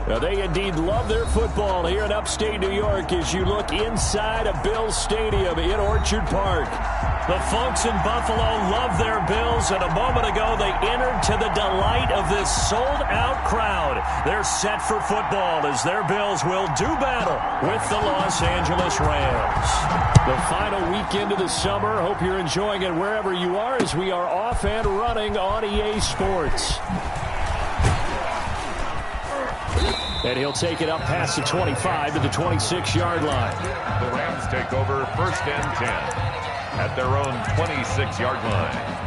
Now, they indeed love their football here in upstate New York as you look inside of Bills Stadium in Orchard Park. The folks in Buffalo love their Bills, and a moment ago they entered to the delight of this sold-out crowd. They're set for football as their Bills will do battle with the Los Angeles Rams. The final weekend of the summer. Hope you're enjoying it wherever you are as we are off and running on EA Sports. And he'll take it up past the 25 to the 26-yard line. The Rams take over 1st and 10 at their own 26-yard line.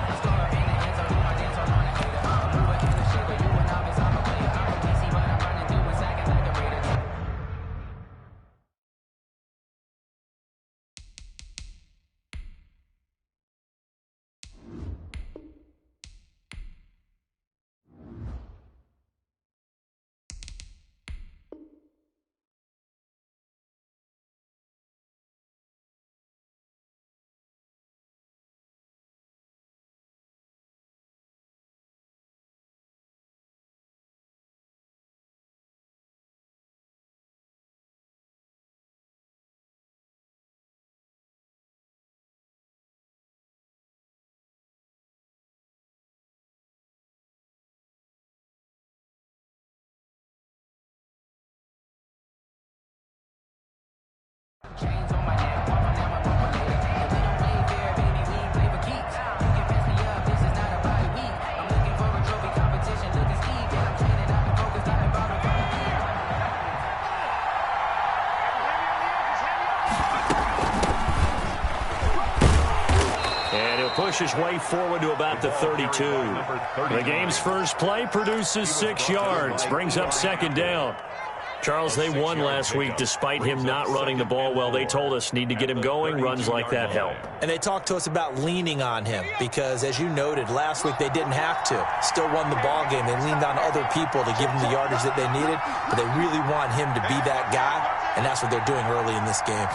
Push his way forward to about the 32. The game's first play produces 6 yards, brings up 2nd down. Charles, they won last week despite him not running the ball well. They told us need to get him going. Runs like that help. And they talked to us about leaning on him because, as you noted, last week they didn't have to. Still won the ball game. They leaned on other people to give them the yardage that they needed, but they really want him to be that guy, and that's what they're doing early in this game.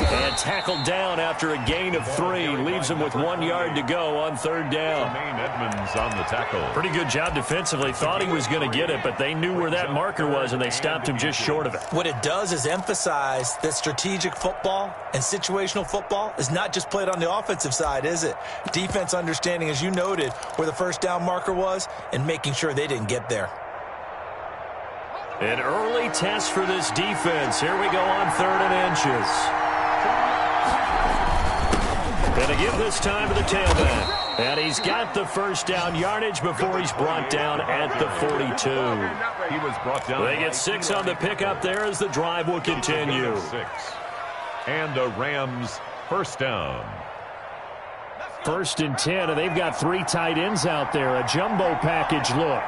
And tackled down after a gain of 3. Leaves him with 1 yard to go on 3rd down. Jermaine Edmonds on the tackle. Pretty good job defensively. Thought he was going to get it, but they knew where that marker was, and they stopped him just short of it. What it does is emphasize that strategic football and situational football is not just played on the offensive side, is it? Defense understanding, as you noted, where the 1st down marker was and making sure they didn't get there. An early test for this defense. Here we go on 3rd and inches. And again this time to the tailback. And he's got the 1st down yardage before he's brought down at the 42. He was brought down. They get 6 on the pickup there as the drive will continue. 6. And the Rams 1st down. 1st and 10, and they've got 3 tight ends out there. A jumbo package look.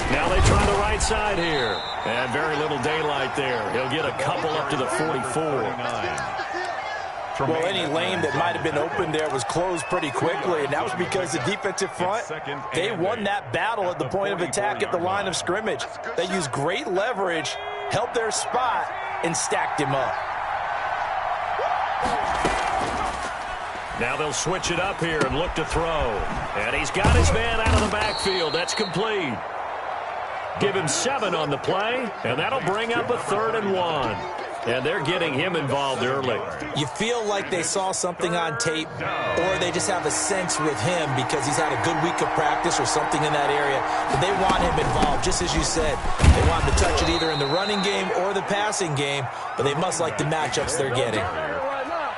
Now they try the right side here. And very little daylight there. He'll get a couple up to the 44. Well, any lane that might have been open there was closed pretty quickly, and that was because the defensive front, they won that battle at the point of attack at the line of scrimmage. They used great leverage, held their spot, and stacked him up. Now they'll switch it up here and look to throw. And he's got his man out of the backfield. That's complete. Give him 7 on the play, and that'll bring up a 3rd and 1. And they're getting him involved early. You feel like they saw something on tape, or they just have a sense with him because he's had a good week of practice or something in that area. But they want him involved, just as you said. They want him to touch it either in the running game or the passing game, but they must like the matchups they're getting.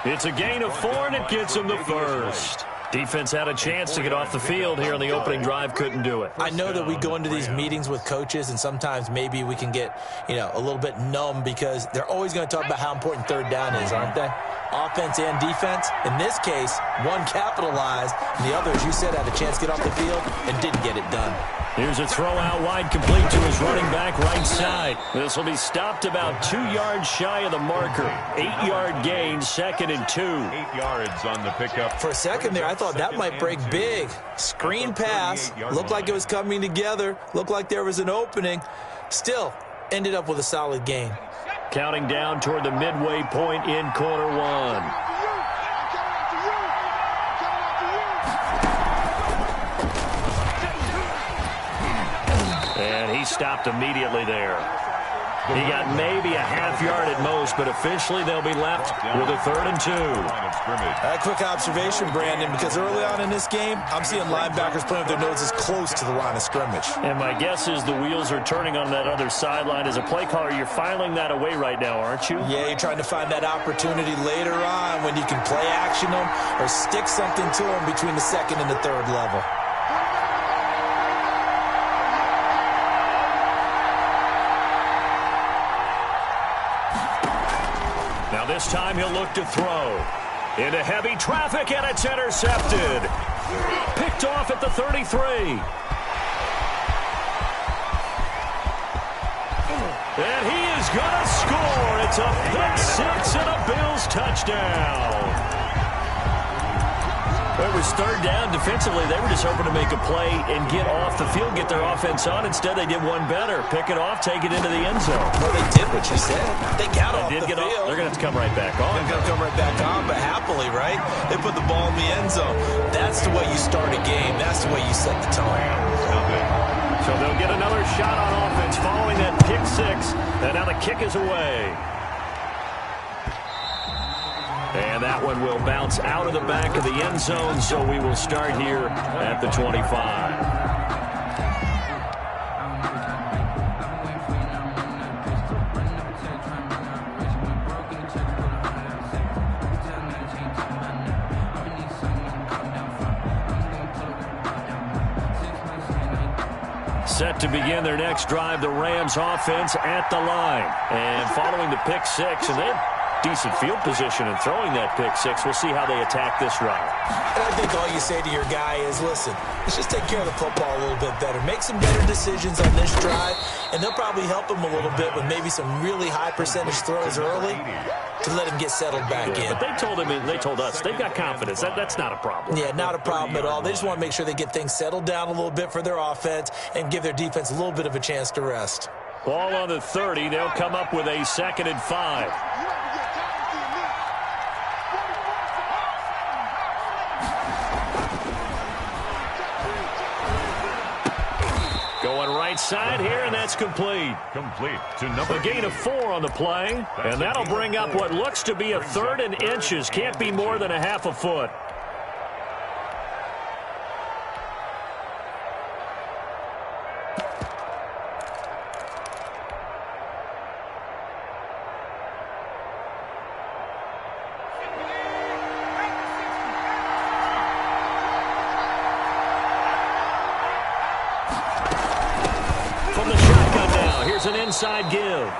It's a gain of 4, and it gets him the 1st. Defense had a chance to get off the field here on the opening drive, couldn't do it. I know that we go into these meetings with coaches, and sometimes maybe we can get, a little bit numb because they're always going to talk about how important 3rd down is, aren't they? Offense and defense. In this case, one capitalized, and the other, as you said, had a chance to get off the field and didn't get it done. Here's a throw out wide, complete to his running back right side. This will be stopped about 2 yards shy of the marker. 8-yard gain, 2nd and 2. 8 yards on the pickup. For a second there, I thought that might break big. Screen pass, looked like it was coming together, looked like there was an opening. Still, ended up with a solid gain. Counting down toward the midway point in quarter 1. he stopped immediately there. He got maybe a half yard at most, but officially they'll be left with a 3rd and 2. A quick observation, Brandon, because early on in this game, I'm seeing linebackers playing with their noses close to the line of scrimmage. And my guess is the wheels are turning on that other sideline. As a play caller, you're filing that away right now, aren't you? Yeah, you're trying to find that opportunity later on when you can play action them or stick something to them between the 2nd and the 3rd level. This time he'll look to throw. Into heavy traffic, and it's intercepted. Picked off at the 33. And he is going to score. It's a pick 6 and a Bills touchdown. It was 3rd down. Defensively, they were just hoping to make a play and get off the field, get their offense on. Instead, they did one better. Pick it off, take it into the end zone. Well, they did what you said. They got off the field. They're going to have to come right back on. They're going to come right back on, but happily, right? They put the ball in the end zone. That's the way you start a game. That's the way you set the tone. So they'll get another shot on offense following that pick 6. And now the kick is away. And that one will bounce out of the back of the end zone, so we will start here at the 25. Set to begin their next drive, the Rams offense at the line. And following the pick 6, and they're decent field position and throwing that pick 6. We'll see how they attack this drive. And I think all you say to your guy is, listen, let's just take care of the football a little bit better. Make some better decisions on this drive, and they'll probably help him a little bit with maybe some really high percentage throws early to let him get settled back in. But they told us, they've got confidence. That's not a problem. Yeah, not a problem at all. They just want to make sure they get things settled down a little bit for their offense and give their defense a little bit of a chance to rest. Ball on the 30. They'll come up with a 2nd and 5. Going right side here, and that's complete. Complete to number A gain of 4 on the play, and that'll bring up what looks to be a 3rd and inches. Can't be more than a half a foot. An inside give.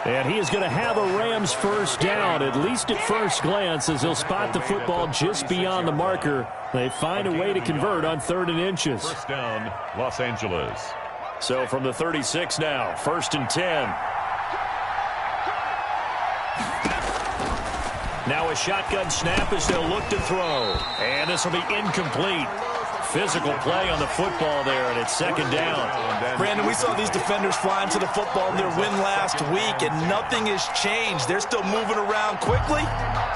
And he is going to have a Rams first down, at least at first glance, as he'll spot the football just beyond the marker. They find a way to convert on 3rd and inches. First down, Los Angeles. So from the 36 now, 1st and 10. Now a shotgun snap as they'll look to throw. And this will be incomplete. Physical play on the football there, and it's 2nd down. Brandon, we saw these defenders flying to the football in their win last week, and nothing has changed. They're still moving around quickly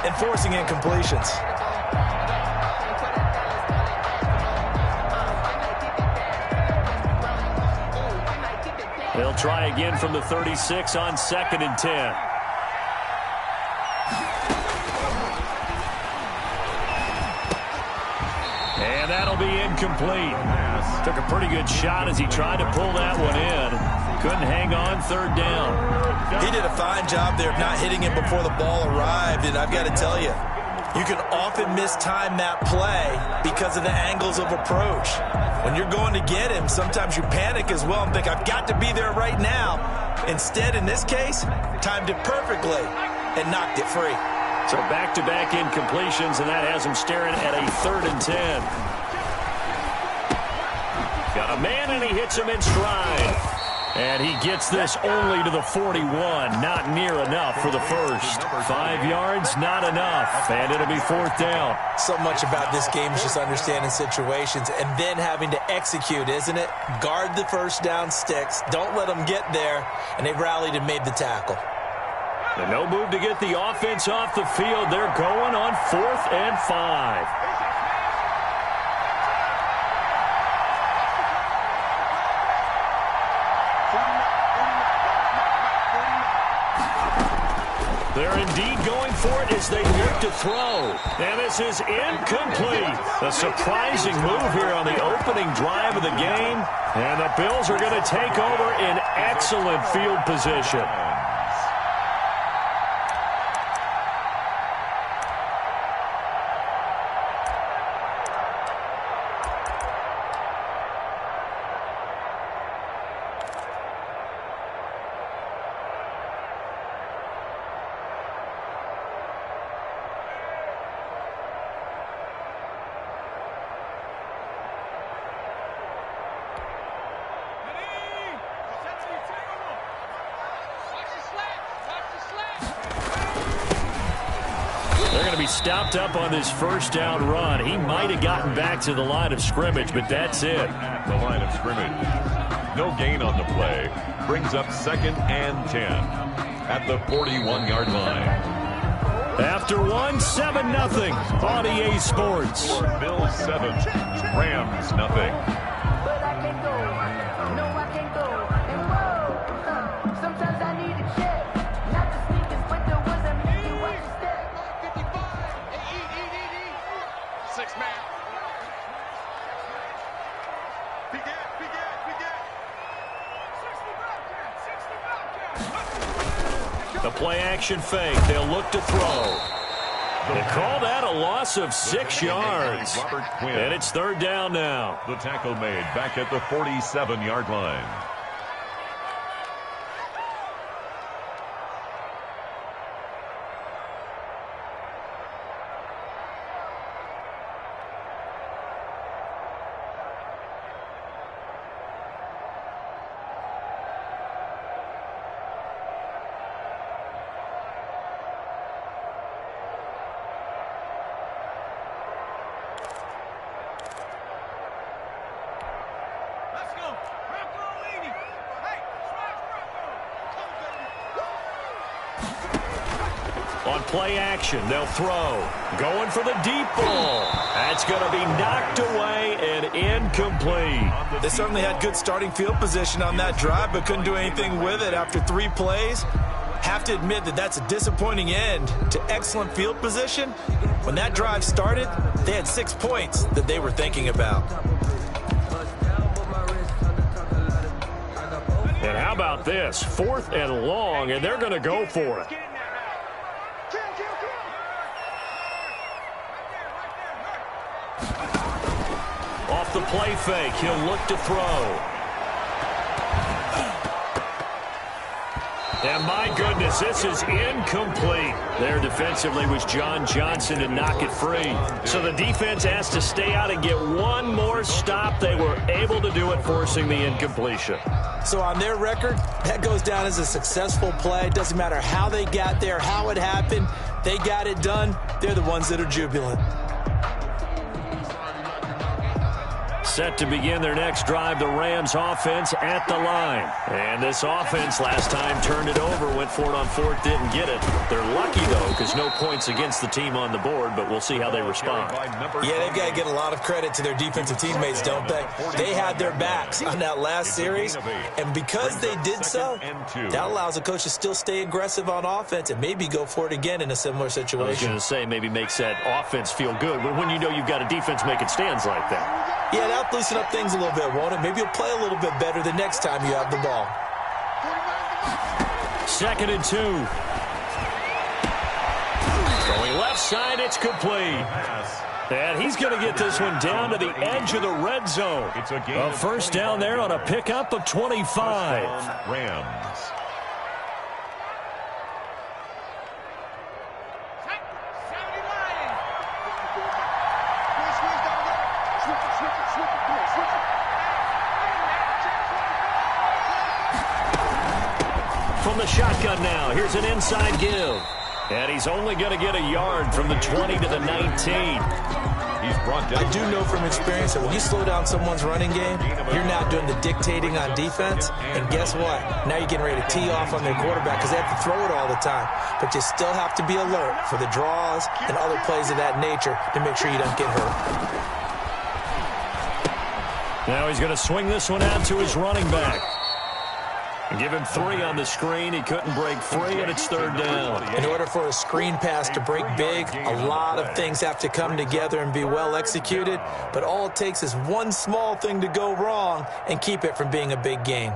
and forcing incompletions. They'll try again from the 36 on 2nd and 10. And that'll be incomplete. Took a pretty good shot as he tried to pull that one in. Couldn't hang on, 3rd down. He did a fine job there of not hitting it before the ball arrived, and I've got to tell you, you can often mistime that play because of the angles of approach. When you're going to get him, sometimes you panic as well and think, I've got to be there right now. Instead, in this case, timed it perfectly and knocked it free. So back-to-back incompletions, and that has him staring at a 3rd and 10. Got a man, and he hits him in stride. And he gets this only to the 41. Not near enough for the first. 5 yards, not enough. And it'll be 4th down. So much about this game is just understanding situations and then having to execute, isn't it? Guard the first down sticks. Don't let them get there. And they rallied and made the tackle. And no move to get the offense off the field. They're going on 4th and 5. They're indeed going for it as they look to throw. And this is incomplete. A surprising move here on the opening drive of the game. And the Bills are going to take over in excellent field position. They're going to be stopped up on this first down run. He might have gotten back to the line of scrimmage, but that's it. At the line of scrimmage. No gain on the play. Brings up 2nd and 10 at the 41-yard line. After 7-0 on EA Sports. Bills 7, Rams nothing. The play-action fake. They'll look to throw. They call that a loss of 6 yards. And it's 3rd down now. The tackle made back at the 47-yard line. On play action, they'll throw. Going for the deep ball. That's going to be knocked away and incomplete. They certainly had good starting field position on that drive, but couldn't do anything with it after 3 plays. Have to admit that that's a disappointing end to excellent field position. When that drive started, they had 6 points that they were thinking about. And how about this? 4th and long, and they're going to go for it. Off the play fake, he'll look to throw. And my goodness, this is incomplete. There defensively was John Johnson to knock it free. So the defense asked to stay out and get one more stop. They were able to do it, forcing the incompletion. So on their record, that goes down as a successful play. Doesn't matter how they got there, how it happened. They got it done. They're the ones that are jubilant. Set to begin their next drive, the Rams offense at the line. And this offense last time turned it over, went for it on 4th, didn't get it. They're lucky, though, because no points against the team on the board, but we'll see how they respond. Yeah, they've got to get a lot of credit to their defensive teammates, don't they? They had their backs on that last series, and because they did so, that allows the coach to still stay aggressive on offense and maybe go for it again in a similar situation. I was going to say maybe makes that offense feel good, but when you know you've got a defense making stands like that. Yeah, that'll loosen up things a little bit, won't it? Maybe you'll play a little bit better the next time you have the ball. 2nd and 2. Going left side, it's complete. And he's going to get this one down to the edge of the red zone. A first down there on a pickup of 25. Rams. From the shotgun now, here's an inside give. And he's only going to get a yard from the 20 to the 19. He's brought down. I do know from experience that when you slow down someone's running game, you're now doing the dictating on defense. And guess what? Now you're getting ready to tee off on their quarterback because they have to throw it all the time. But you still have to be alert for the draws and other plays of that nature to make sure you don't get hurt. Now he's going to swing this one out to his running back. Give him 3 on the screen. He couldn't break free, and it's third down. In order for a screen pass to break big, a lot of things have to come together and be well executed. But all it takes is one small thing to go wrong and keep it from being a big game.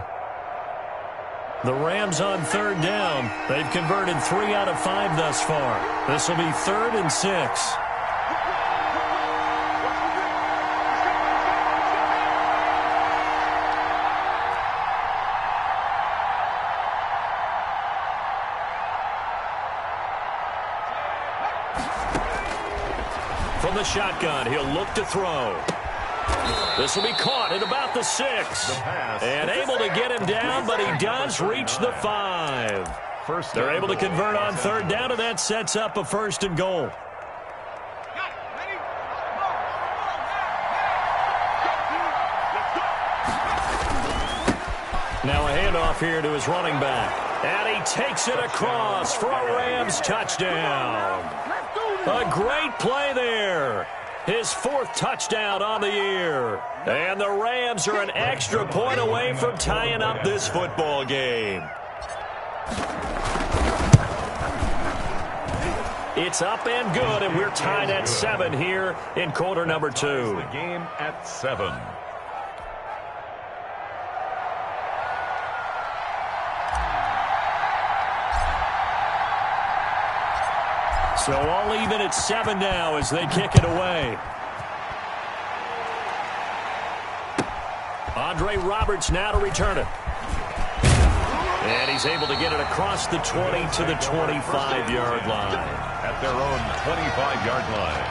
The Rams on third down. They've converted 3 out of 5 thus far. This will be 3rd and 6. From the shotgun, he'll look to throw. This will be caught at about the 6. And able to get him down, but he does reach the 5. They're able to convert on third down, and that sets up a 1st and goal. Now a handoff here to his running back. And he takes it across for a Rams touchdown. A great play there. His 4th touchdown on the year. And the Rams are an extra point away from tying up this football game. It's up and good, and we're tied at 7 here in quarter number 2. The game at 7. So all even at 7 now as they kick it away. Andre Roberts now to return it. And he's able to get it across the 20 to the 25-yard line. At their own 25-yard line.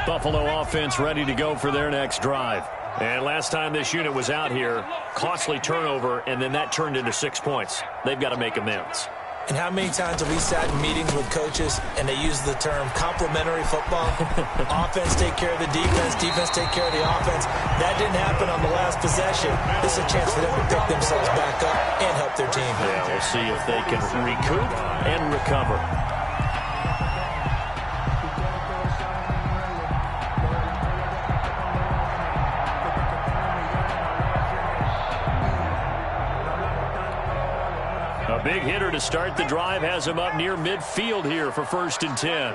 Buffalo offense ready to go for their next drive. And last time this unit was out here, costly turnover, and then that turned into 6 points. They've got to make amends. And how many times have we sat in meetings with coaches and they use the term complementary football? Offense take care of the defense, defense take care of the offense. That didn't happen on the last possession. This is a chance for them to pick themselves back up and help their team. Yeah, we'll see if they can recoup and recover. A big hitter to start the drive has him up near midfield here for 1st and 10.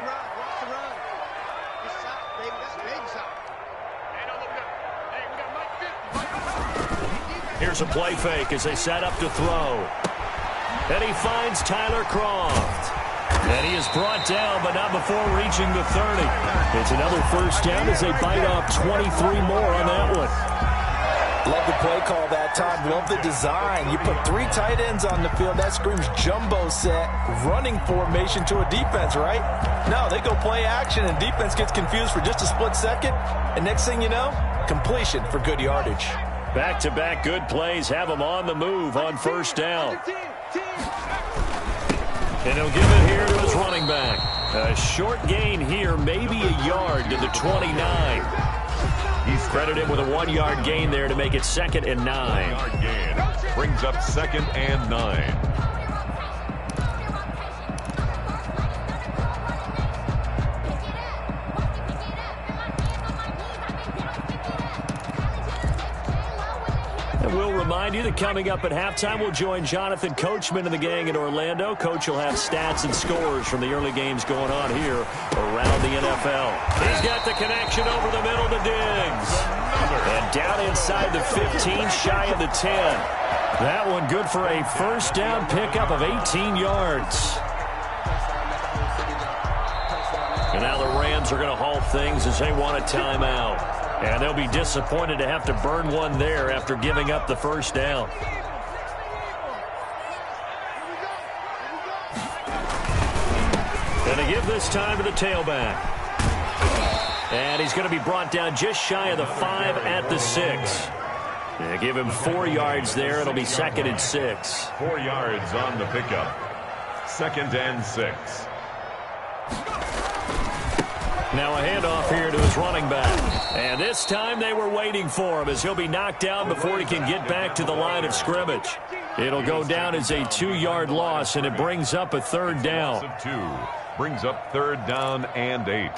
Here's a play fake as they set up to throw. And he finds Tyler Kroft. And he is brought down, but not before reaching the 30. It's another 1st down as they bite off 23 more on that one. Love the play call that time. Love the design. You put 3 tight ends on the field. That screams jumbo set, running formation to a defense, right? No, they go play action, and defense gets confused for just a split second. And next thing you know, completion for good yardage. Back-to-back good plays have them on the move on 1st down. And he'll give it here to his running back. A short gain here, maybe a yard to the 29. He's credited with a 1-yard gain there to make it 2nd and 9. 1-yard gain brings up 2nd and 9. And we'll remind you that coming up at halftime, we'll join Jonathan Coachman and the gang in Orlando. Coach will have stats and scores from the early games going on here around the NFL. He's got the connection over the middle to Diggs. And down inside the 15, shy of the 10. That one good for a 1st down pickup of 18 yards. And now the Rams are going to halt things as they want a timeout. And they'll be disappointed to have to burn one there after giving up the 1st down. And they give this time to the tailback. And he's going to be brought down just shy of the 5 at the 6. They give him 4 yards there. It'll be 2nd and 6. 4 yards on the pickup. 2nd and 6. Now a handoff here to his running back. And this time they were waiting for him as he'll be knocked down before he can get back to the line of scrimmage. It'll go down as a 2-yard loss, and it brings up a 3rd down. 2 brings up 3rd down and 8.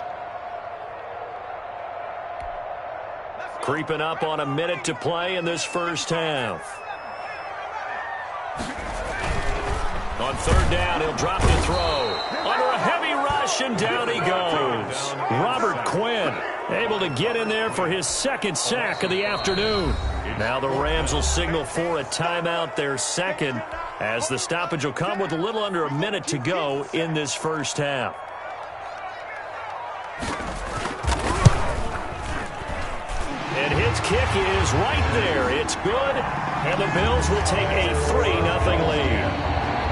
Creeping up on a minute to play in this first half. On third down, he'll drop to throw. Under a heavy rush, and down he goes. Robert Quinn able to get in there for his second sack of the afternoon. Now the Rams will signal for a timeout, their second, as the stoppage will come with a little under a minute to go in this first half. And his kick is right there. It's good, and the Bills will take a 3-0 lead.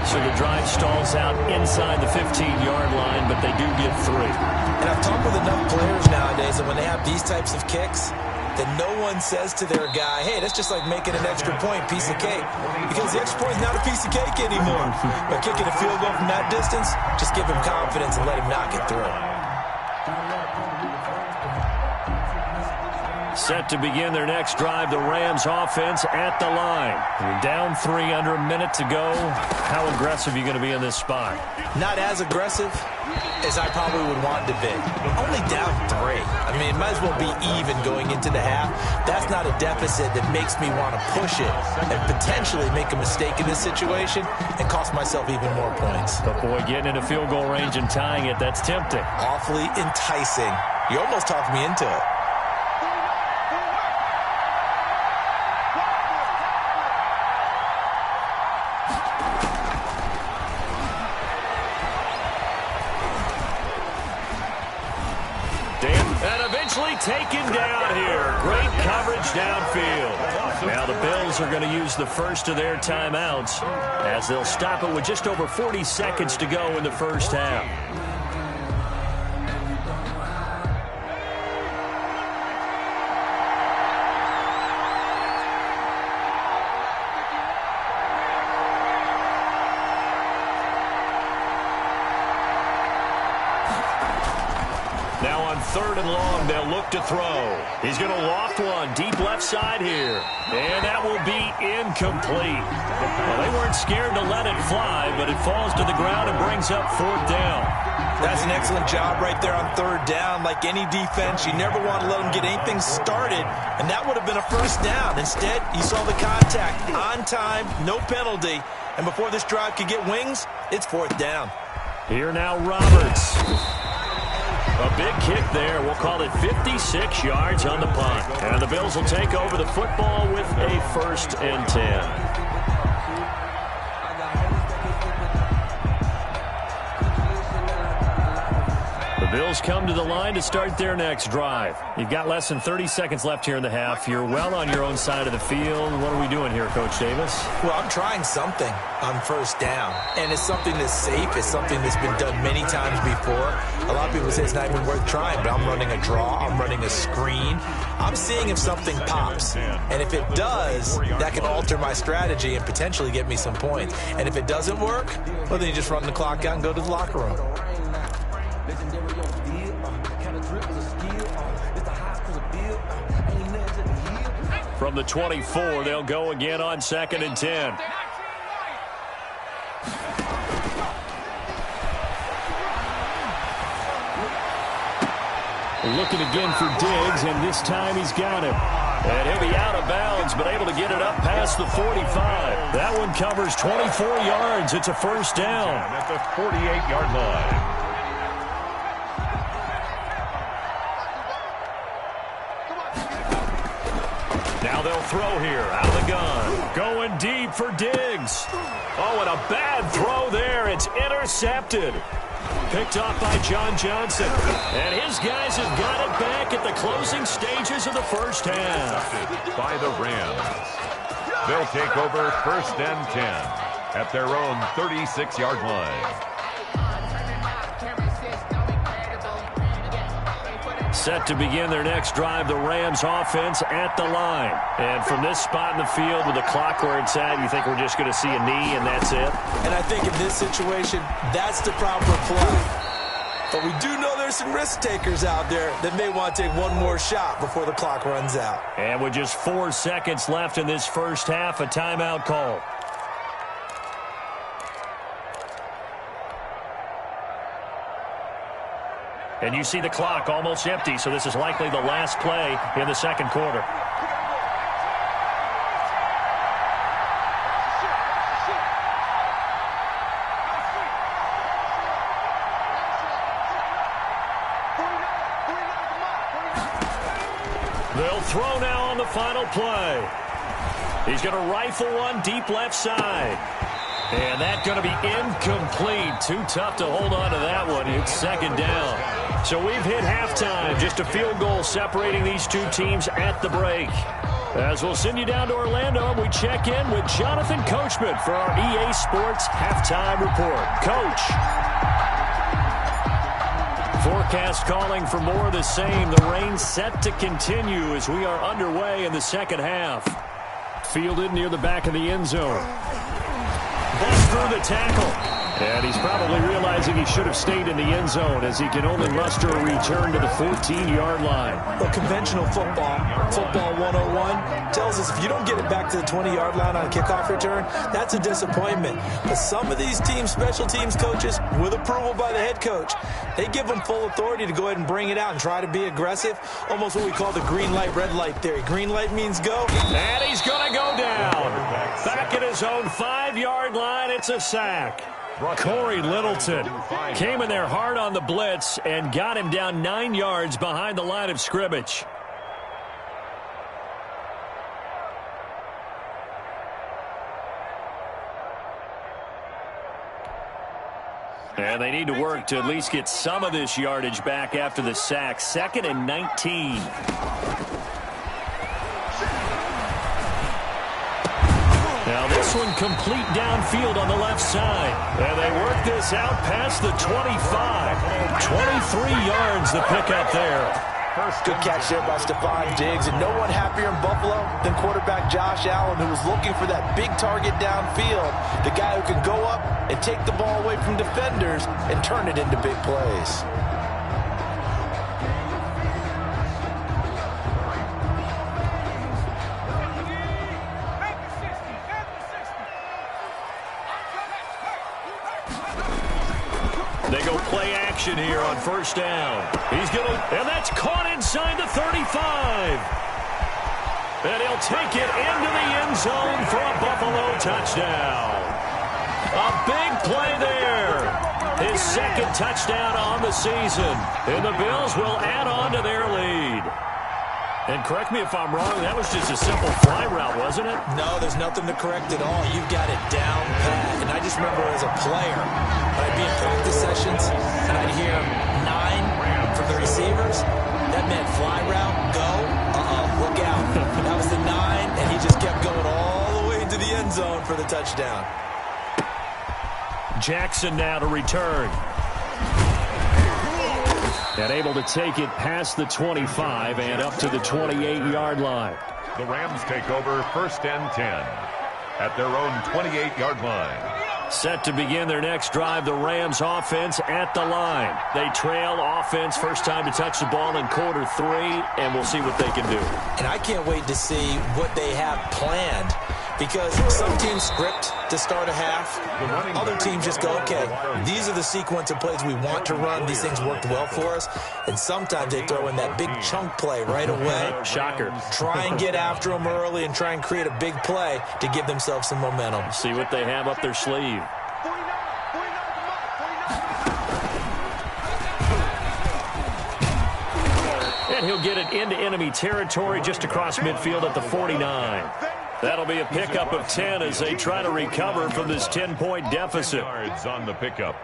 So the drive stalls out inside the 15-yard line, but they do get 3. And I've talked with enough players nowadays that when they have these types of kicks, that no one says to their guy, hey, that's just like making an extra point, piece of cake. Because the extra point is not a piece of cake anymore. But kicking a field goal from that distance, just give him confidence and let him knock it through. Set to begin their next drive, the Rams offense at the line. You're down 3, under a minute to go. How aggressive are you going to be in this spot? Not as aggressive as I probably would want to be. Only down 3. I mean, it might as well be even going into the half. That's not a deficit that makes me want to push it and potentially make a mistake in this situation and cost myself even more points. But boy, getting into field goal range and tying it, that's tempting. Awfully enticing. You almost talked me into it. Taken down here. Great coverage downfield. Now the Bills are going to use the first of their timeouts as they'll stop it with just over 40 seconds to go in the first half. Third and long, they'll look to throw. He's going to loft one deep left side here. And that will be incomplete. Well, they weren't scared to let it fly, but it falls to the ground and brings up 4th down. That's an excellent job right there on 3rd down. Like any defense, you never want to let them get anything started, and that would have been a 1st down. Instead, you saw the contact on time, no penalty, and before this drive could get wings, it's 4th down. Here now, Roberts. A big kick there. We'll call it 56 yards on the punt. And the Bills will take over the football with a 1st and 10. The Bills come to the line to start their next drive. You've got less than 30 seconds left here in the half. You're well on your own side of the field. What are we doing here, Coach Davis? Well, I'm trying something on 1st down. And it's something that's safe. It's something that's been done many times before. A lot of people say it's not even worth trying, but I'm running a draw. I'm running a screen. I'm seeing if something pops. And if it does, that can alter my strategy and potentially get me some points. And if it doesn't work, well, then you just run the clock out and go to the locker room. From the 24, they'll go again on 2nd and 10. Looking again for Diggs, and this time he's got him. And he'll be out of bounds, but able to get it up past the 45. That one covers 24 yards. It's a 1st down. At the 48-yard line. Now they'll throw here, out of the gun. Going deep for Diggs. Oh, and a bad throw there. It's intercepted. Picked off by John Johnson. And his guys have got it back at the closing stages of the first half. By the Rams. They'll take over 1st and 10 at their own 36-yard line. Set to begin their next drive, the Rams offense at the line. And from this spot in the field with the clock where it's at, you think we're just going to see a knee and that's it? And I think in this situation, that's the proper play. But we do know there's some risk takers out there that may want to take one more shot before the clock runs out. And with just 4 seconds left in this first half, a timeout call. And you see the clock almost empty, so this is likely the last play in the second quarter. They'll throw now on the final play. He's going to rifle one deep left side. And that's going to be incomplete. Too tough to hold on to that one. It's second down. So we've hit halftime. Just a field goal separating these two teams at the break. As we'll send you down to Orlando, we check in with Jonathan Coachman for our EA Sports Halftime Report. Coach. Forecast calling for more of the same. The rain set to continue as we are underway in the second half. Fielded near the back of the end zone. Bust through the tackle. And he's probably realizing he should have stayed in the end zone as he can only muster a return to the 14-yard line. Well, conventional football 101, tells us if you don't get it back to the 20-yard line on a kickoff return, that's a disappointment. But some of these teams, special teams coaches, with approval by the head coach, they give them full authority to go ahead and bring it out and try to be aggressive, almost what we call the green light, red light theory. Green light means go. And he's going to go down. Back at his own 5-yard line, it's a sack. Corey Littleton came in there hard on the blitz and got him down 9 yards behind the line of scrimmage. And they need to work to at least get some of this yardage back after the sack. 2nd and 19. Now this one complete downfield on the left side. And they work this out past the 25. 23 yards the pickup there. Good catch there by Stephon Diggs. And no one happier in Buffalo than quarterback Josh Allen, who was looking for that big target downfield. The guy who can go up and take the ball away from defenders and turn it into big plays. They go play action here on first down. He's going to, and that's caught inside the 35. And he'll take it into the end zone for a Buffalo touchdown. A big play there. His second touchdown on the season. And the Bills will add on to their lead. And correct me if I'm wrong, that was just a simple fly route, wasn't it? No, there's nothing to correct at all. You've got it down pat. And I just remember as a player, when I'd be in practice sessions, and I'd hear 9 from the receivers, that meant fly route, go, look out. That was the 9, and he just kept going all the way into the end zone for the touchdown. Jackson now to return. And able to take it past the 25 and up to the 28-yard line. The Rams take over 1st and 10 at their own 28-yard line. Set to begin their next drive, the Rams offense at the line. They trail offense, first time to touch the ball in quarter 3, and we'll see what they can do. And I can't wait to see what they have planned, because some teams script to start a half. Other teams just go, okay, these are the sequence of plays we want to run. These things worked well for us. And sometimes they throw in that big chunk play right away. Shocker. Try and get after them early and try and create a big play to give themselves some momentum. See what they have up their sleeve. And he'll get it into enemy territory just across midfield at the 49. That'll be a pickup of 10 as they try to recover from this 10-point deficit. Yards on the pickup.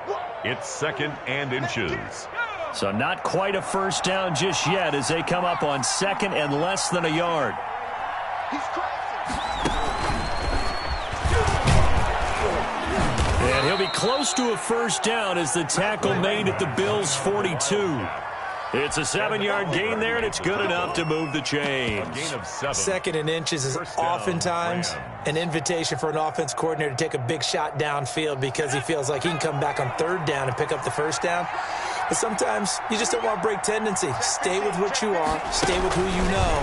It's 2nd and inches. So not quite a first down just yet as they come up on 2nd and less than a yard. And he'll be close to a first down as the tackle made at the Bills' 42. It's a 7-yard gain there, and it's good enough to move the chains. 2nd and inches is oftentimes an invitation for an offense coordinator to take a big shot downfield because he feels like he can come back on 3rd down and pick up the first down. But sometimes you just don't want to break tendency. Stay with what you are, stay with who you know,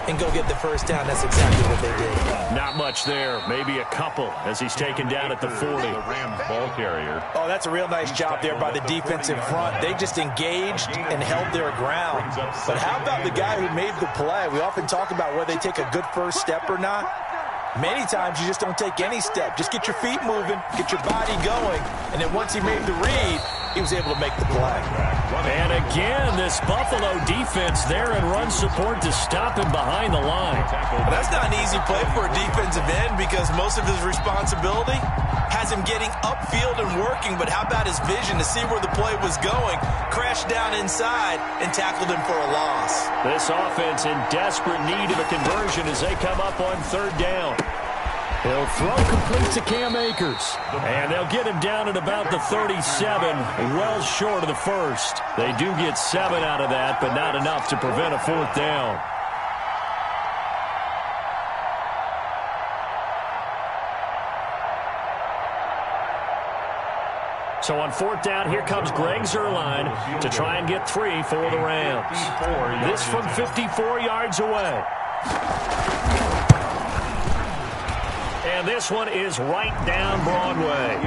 and go get the first down. That's exactly what they did. Not much there. Maybe a couple as he's taken down at the 40. The Rams ball carrier. Oh, that's a real nice job there by the defensive front. They just engaged and held their ground. But how about the guy who made the play? We often talk about whether they take a good first step or not. Many times you just don't take any step. Just get your feet moving, get your body going, and then once he made the read, he was able to make the play. And again, this Buffalo defense there in run support to stop him behind the line. Well, that's not an easy play for a defensive end because most of his responsibility has him getting upfield and working, but how about his vision to see where the play was going, crashed down inside, and tackled him for a loss. This offense in desperate need of a conversion as they come up on third down. He'll throw complete to Cam Akers. And they'll get him down at about the 37, well short of the first. They do get 7 out of that, but not enough to prevent a fourth down. So on fourth down, here comes Greg Zuerlein to try and get 3 for the Rams. This from 54 yards away. And this one is right down Broadway.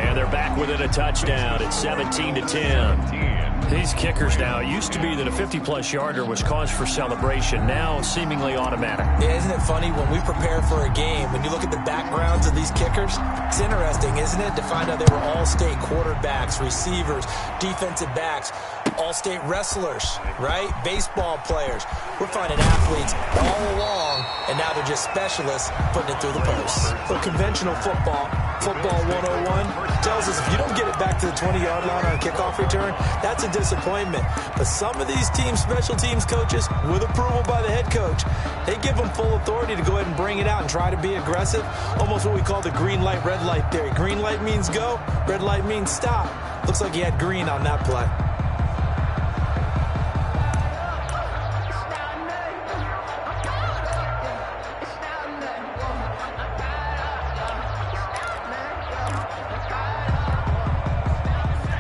And they're back within a touchdown at 17-10. These kickers now, it used to be that a 50-plus yarder was cause for celebration. Now seemingly automatic. Yeah, isn't it funny when we prepare for a game, when you look at the backgrounds of these kickers, it's interesting, isn't it, to find out they were all-state quarterbacks, receivers, defensive backs, all-state wrestlers, right? Baseball players. We're finding athletes all along, and now they're just specialists putting it through the posts. For conventional football, Football 101 tells us if you don't get it back to the 20-yard line on a kickoff return, that's a disappointment. But some of these teams, special teams coaches, with approval by the head coach, they give them full authority to go ahead and bring it out and try to be aggressive. Almost what we call the green light, red light theory. Green light means go, red light means stop. Looks like he had green on that play.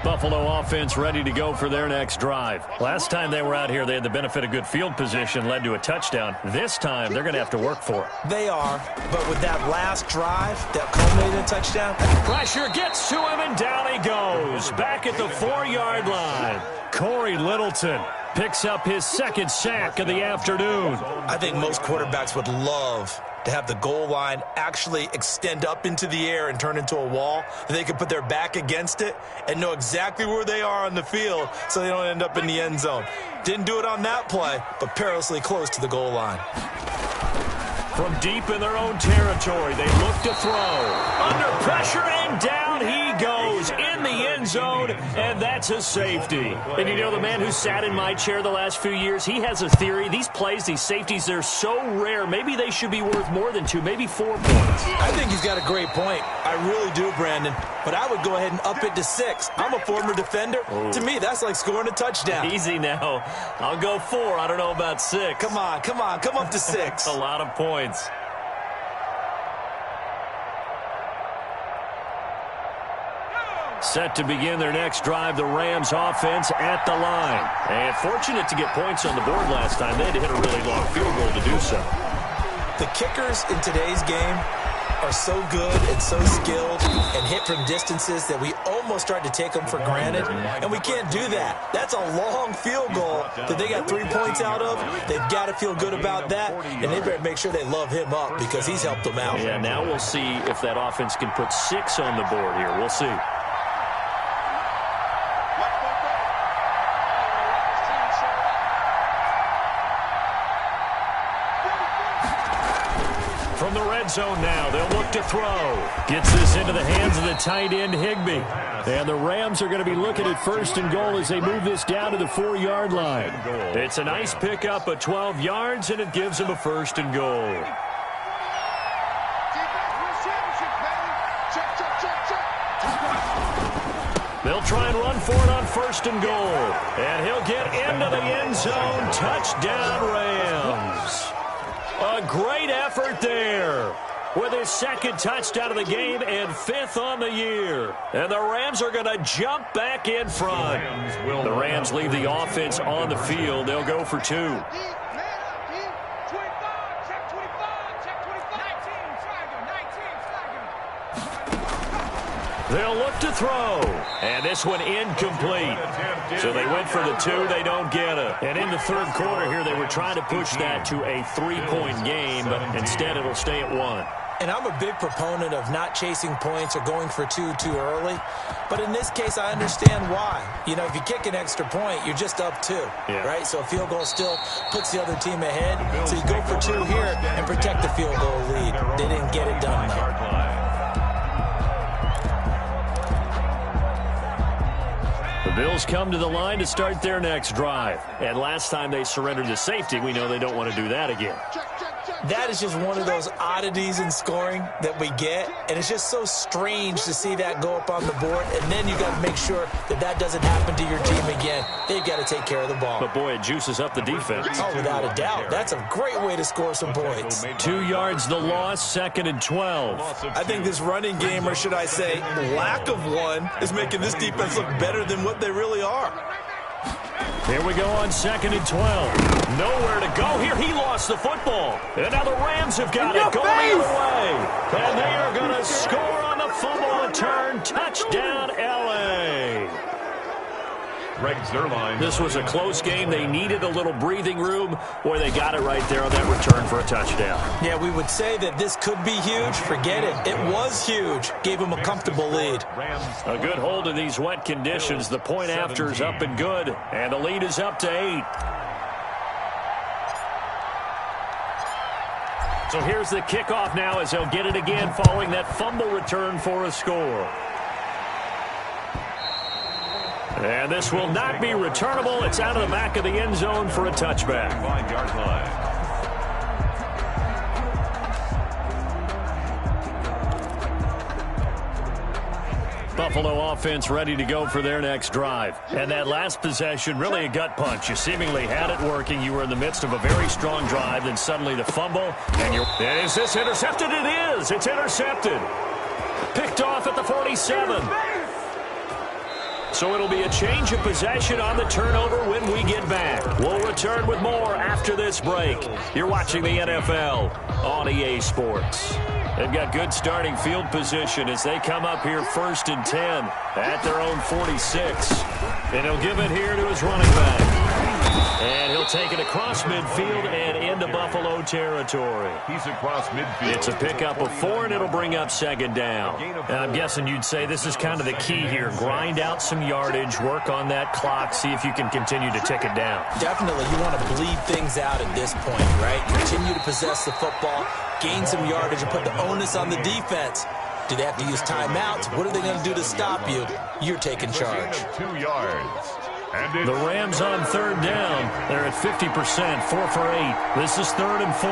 Buffalo offense ready to go for their next drive. Last time they were out here, they had the benefit of good field position, led to a touchdown. This time, they're going to have to work for it. They are, but with that last drive that culminated in a touchdown. Pressure gets to him, and down he goes. Back at the 4-yard line. Corey Littleton picks up his second sack of the afternoon. I think most quarterbacks would love to have the goal line actually extend up into the air and turn into a wall. They can put their back against it and know exactly where they are on the field so they don't end up in the end zone. Didn't do it on that play, but perilously close to the goal line. From deep in their own territory, they look to throw. Under pressure, and down he goes in the end zone, and that's a safety. And you know, the man who sat in my chair the last few years, he has a theory. These plays, these safeties, they're so rare. Maybe they should be worth more than 2, maybe 4 points. I think he's got a great point. I really do, Brandon. But I would go ahead and up it to 6. I'm a former defender. Ooh. To me, that's like scoring a touchdown. Easy now. I'll go 4. I don't know about 6. Come on. Come up to 6. A lot of points. Set to begin their next drive, the Rams offense at the line. And fortunate to get points on the board last time. They had to hit a really long field goal to do so. The kickers in today's game are so good and so skilled and hit from distances that we almost start to take them for granted, and we can't do that. That's a long field goal that they got 3 points out of. They've got to feel good about that, and they better make sure they love him up because he's helped them out. Yeah, now we'll see if that offense can put 6 on the board here. We'll see. From the red zone now, they'll look to throw. Gets this into the hands of the tight end, Higbee. And the Rams are going to be looking at 1st and goal as they move this down to the 4-yard line. It's a nice pickup of 12 yards, and it gives them a 1st and goal. They'll try and run for it on 1st and goal. And he'll get into the end zone. Touchdown, Rams. A great effort there. with his second touchdown of the game and 5th on the year. And the Rams are going to jump back in front. The Rams leave the offense on the field. They'll go for 2. They'll look to throw. And this one incomplete. So they went for the 2. They don't get it. And in the third quarter here, they were trying to push that to a 3-point game, but instead it'll stay at 1. And I'm a big proponent of not chasing points or going for 2 too early. But in this case, I understand why. You know, if you kick an extra point, you're just up 2, right? So a field goal still puts the other team ahead. So you go for 2 here and protect the field goal lead. They didn't get it done, though. The Bills come to the line to start their next drive. And last time they surrendered to safety, we know they don't want to do that again. That is just one of those oddities in scoring that we get, and it's just so strange to see that go up on the board, and then you got to make sure that that doesn't happen to your team again. They've got to take care of the ball. But, boy, it juices up the defense. Oh, without a doubt. That's a great way to score some points. 2 yards the loss, 2nd and 12. I think this running game, or should I say lack of one, is making this defense look better than what they really are. Here we go on 2nd and 12. Nowhere to go here. He lost the football. And now the Rams have got it going the other way. And they are going to score on the fumble return. Touchdown, L.A. Greg Zuerlein. This was a close game. They needed a little breathing room. Boy, they got it right there on that return for a touchdown. Yeah, we would say that this could be huge. Forget it. It was huge. Gave them a comfortable lead. A good hold in these wet conditions. The point after is up and good. And the lead is up to 8. So here's the kickoff now as they'll get it again following that fumble return for a score. And this will not be returnable. It's out of the back of the end zone for a touchback. 5-yard line. Buffalo offense ready to go for their next drive. And that last possession, really a gut punch. You seemingly had it working. You were in the midst of a very strong drive. Then suddenly the fumble. And is this intercepted? It is. It's intercepted. Picked off at the 47. So it'll be a change of possession on the turnover when we get back. We'll return with more after this break. You're watching the NFL on EA Sports. They've got good starting field position as they come up here 1st and 10 at their own 46. And he'll give it here to his running back. And he'll take it across midfield and into Buffalo territory. He's across midfield. It's a pickup of 4, and it'll bring up 2nd down. And I'm guessing you'd say this is kind of the key here. Grind out some yardage, work on that clock, see if you can continue to tick it down. Definitely. You want to bleed things out at this point, right? Continue to possess the football, gain some yardage, and put the onus on the defense. Do they have to use timeouts? What are they going to do to stop you? You're taking charge. 2 yards. The Rams on 3rd down. They're at 50%, 4 for 8. This is 3rd and 4.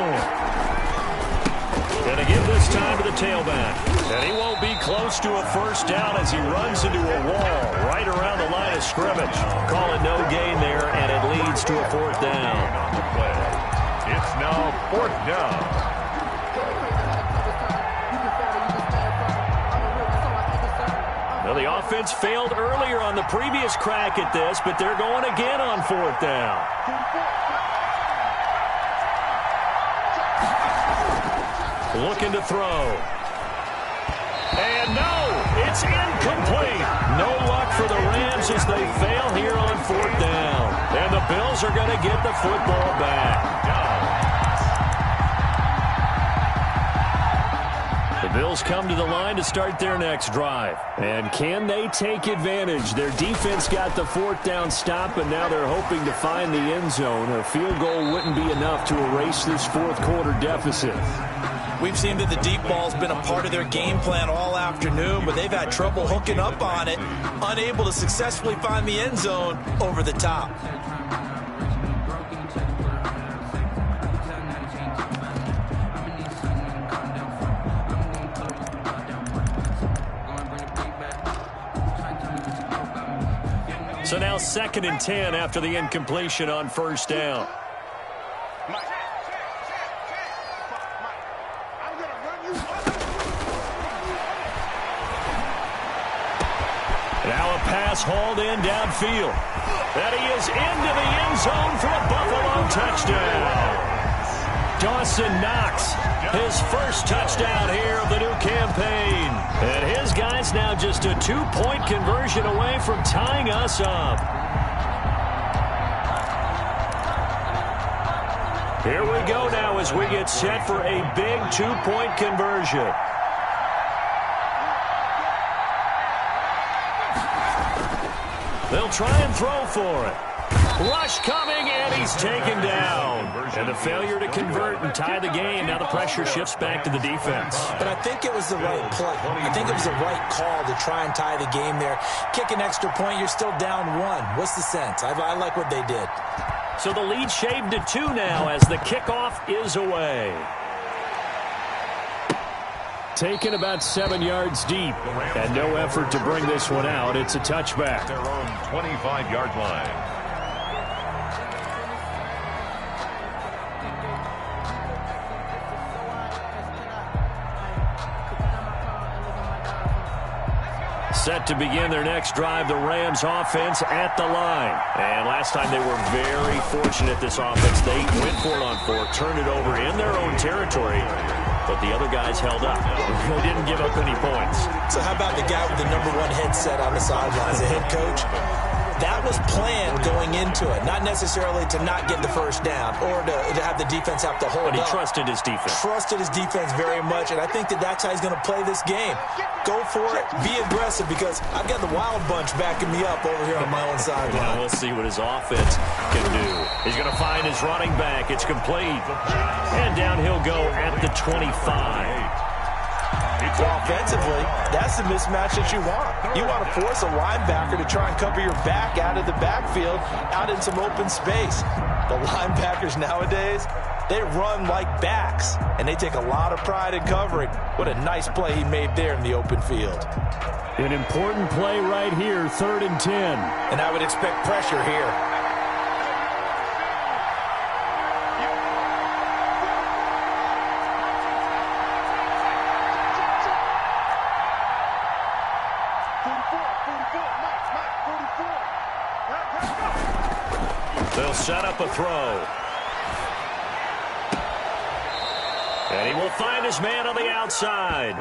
Going to give this time to the tailback. And he won't be close to a 1st down as he runs into a wall right around the line of scrimmage. Call it no gain there, and it leads to a 4th down. It's now 4th down. Well, the offense failed earlier on the previous crack at this, but they're going again on 4th down. Looking to throw. And no, it's incomplete. No luck for the Rams as they fail here on 4th down. And the Bills are going to get the football back. The Bills come to the line to start their next drive. And can they take advantage? Their defense got the 4th down stop, and now they're hoping to find the end zone. A field goal wouldn't be enough to erase this 4th quarter deficit. We've seen that the deep ball's been a part of their game plan all afternoon, but they've had trouble hooking up on it, unable to successfully find the end zone over the top. So now 2nd and 10 after the incompletion on 1st down. Now a pass hauled in downfield. And he is into the end zone for a Buffalo touchdown. Dawson Knox, his first touchdown here of the new campaign. And his guy's now just a 2-point conversion away from tying us up. Here we go now as we get set for a big 2-point conversion. They'll try and throw for it. Rush coming, and he's taken down. And the failure to convert and tie the game. Now the pressure shifts back to the defense. But I think it was the right play. I think it was the right call to try and tie the game there. Kick an extra point, you're still down 1. What's the sense? I like what they did. So the lead shaved to 2 now as the kickoff is away. Taken about 7 yards deep. And no effort to bring this one out. It's a touchback. Their own 25-yard line. Set to begin their next drive, the Rams offense at the line. And last time they were very fortunate, this offense. They went for it on 4, turned it over in their own territory, but the other guys held up. They didn't give up any points. So how about the guy with the #1 headset on the sidelines, the head coach? That was planned going into it, not necessarily to not get the first down or to have the defense have to hold up. But he trusted his defense. Trusted his defense very much, and I think that's how he's going to play this game. Go for it, be aggressive, because I've got the Wild Bunch backing me up over here on my own sideline. Well, we'll see what his offense can do. He's going to find his running back. It's complete. And down he'll go at the 25. Well, offensively, that's the mismatch that you want. You want to force a linebacker to try and cover your back out of the backfield, out in some open space. The linebackers nowadays, they run like backs, and they take a lot of pride in covering. What a nice play he made there in the open field. An important play right here, 3rd and 10. And I would expect pressure here. They'll set up a throw. And he will find his man on the outside.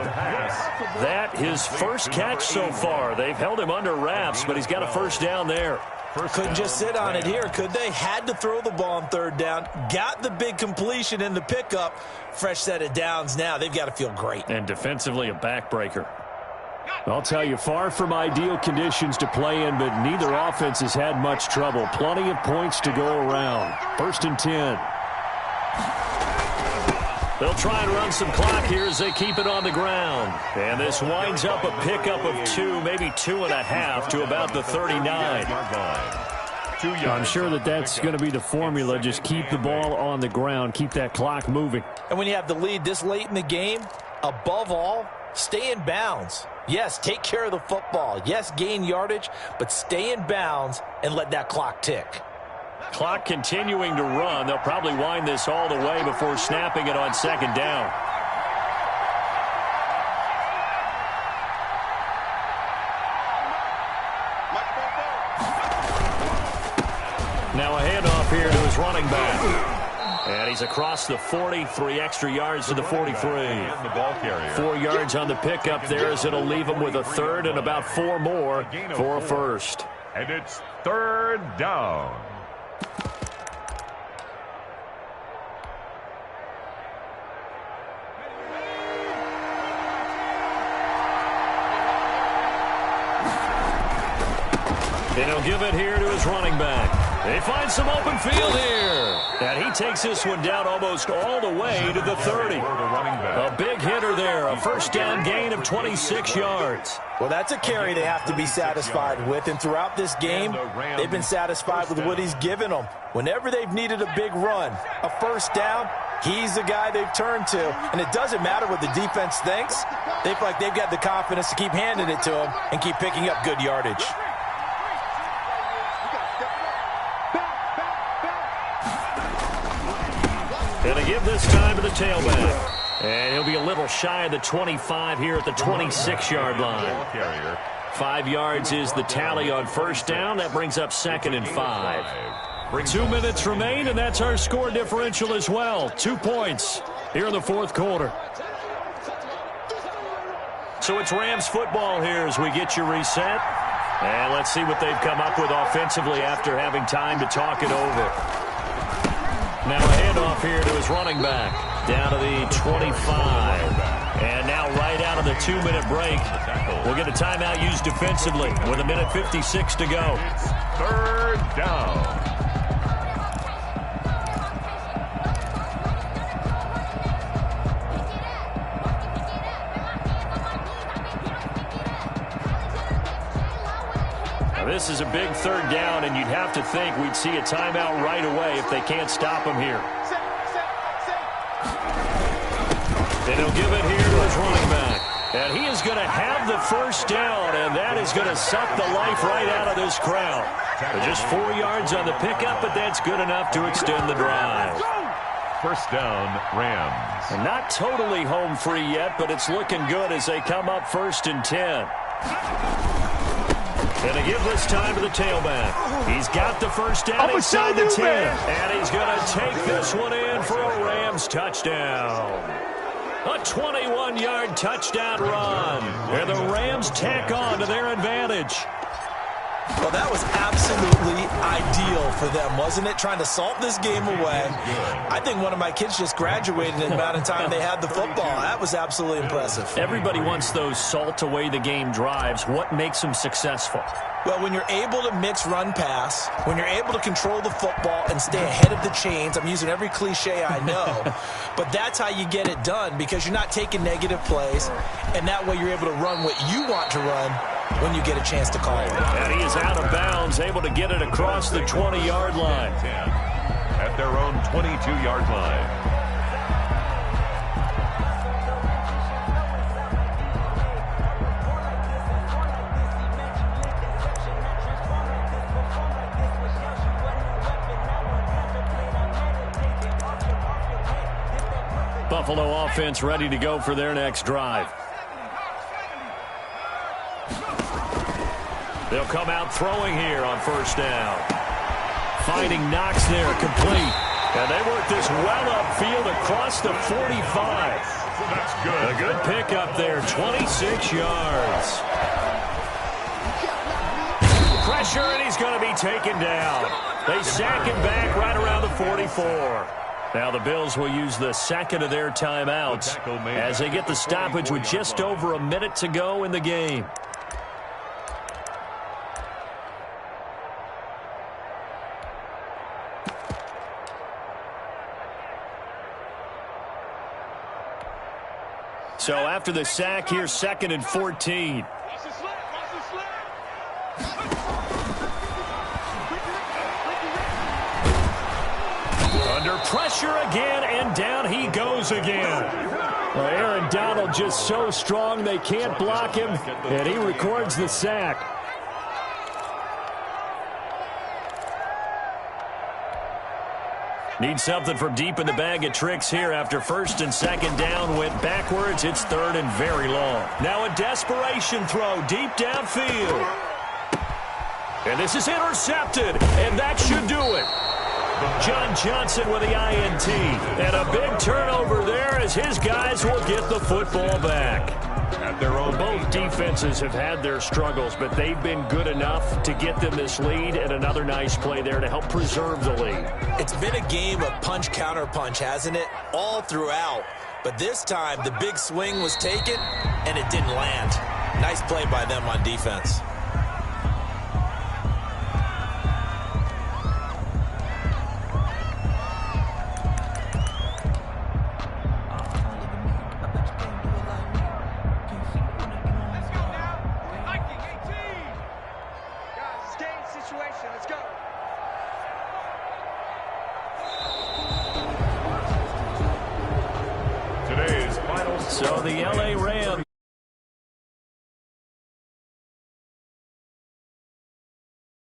That his first catch so far. They've held him under wraps, but he's got a first down there. Couldn't just sit on it here, could they? Had to throw the ball on 3rd down. Got the big completion in the pickup. Fresh set of downs now. They've got to feel great. And defensively, a backbreaker. I'll tell you, far from ideal conditions to play in, but neither offense has had much trouble. Plenty of points to go around. 1st and 10. They'll try and run some clock here as they keep it on the ground. And this winds up a pickup of 2, maybe 2.5 to about the 39. I'm sure that's going to be the formula. Just keep the ball on the ground. Keep that clock moving. And when you have the lead this late in the game, above all, stay in bounds. Yes, take care of the football. Yes, gain yardage, but stay in bounds and let that clock tick. Clock continuing to run. They'll probably wind this all the way before snapping it on 2nd down. Now a handoff here to his running back. And he's across the 40, 3 extra yards to the 43. The ball carrier. 4 yards on the pickup there as it'll leave him with a 3rd and about 4 more for a first. And it's 3rd down. And he'll give it here to his running back. They find some open field here. And he takes this one down almost all the way to the 30. A big hitter there. A first down gain of 26 yards. Well, that's a carry they have to be satisfied with. And throughout this game, they've been satisfied with what he's given them. Whenever they've needed a big run, a first down, he's the guy they've turned to. And it doesn't matter what the defense thinks. They feel like they've got the confidence to keep handing it to him and keep picking up good yardage. Going to give this time to the tailback. And he'll be a little shy of the 25 here at the 26-yard line. 5 yards is the tally on first down. That brings up 2nd and 5. 2 minutes remain, and that's our score differential as well. 2 points here in the fourth quarter. So it's Rams football here as we get you reset. And let's see what they've come up with offensively after having time to talk it over. Now a handoff here to his running back. Down to the 25. And now right out of the 2-minute break, we'll get a timeout used defensively with 1:56 to go. Third down. This is a big third down, and you'd have to think we'd see a timeout right away if they can't stop him here. And he'll give it here to his running back. And he is going to have the first down, and that is going to suck the life right out of this crowd. But just 4 yards on the pickup, but that's good enough to extend the drive. First down, Rams. And not totally home free yet, but it's looking good as they come up 1st and 10. And to give this time to the tailback. He's got the first down inside the 10. And he's going to take this one in for a Rams touchdown. A 21-yard touchdown run. And the Rams tack on to their advantage. Well, that was absolutely ideal for them, wasn't it? Trying to salt this game away. I think one of my kids just graduated in the amount of time they had the football. That was absolutely impressive. Everybody wants those salt away the game drives. What makes them successful? Well, when you're able to mix run-pass, when you're able to control the football and stay ahead of the chains, I'm using every cliche I know, but that's how you get it done because you're not taking negative plays, and that way you're able to run what you want to run when you get a chance to call it. And he is out of bounds, able to get it across the 20-yard line. At their own 22-yard line. Buffalo offense ready to go for their next drive. They'll come out throwing here on first down. Finding Knox there, complete. And they work this well upfield across the 45. That's good. A good pickup there, 26 yards. Pressure, and he's going to be taken down. They sack him back right around the 44. Now the Bills will use the second of their timeouts as they get the stoppage with just over a minute to go in the game. So after the sack, here's 2nd and 14. Under pressure again, and down he goes again. Well, Aaron Donald just so strong they can't block him, and he records the sack. Need something from deep in the bag of tricks here after 1st and 2nd down. Went backwards. It's 3rd and very long. Now a desperation throw deep downfield. And this is intercepted, and that should do it. John Johnson with the INT. And a big turnover there as his guys will get the football back. At their own, both defenses have had their struggles, but they've been good enough to get them this lead, and another nice play there to help preserve the lead. It's been a game of punch-counter-punch, hasn't it? All throughout. But this time, the big swing was taken, and it didn't land. Nice play by them on defense. So the LA Rams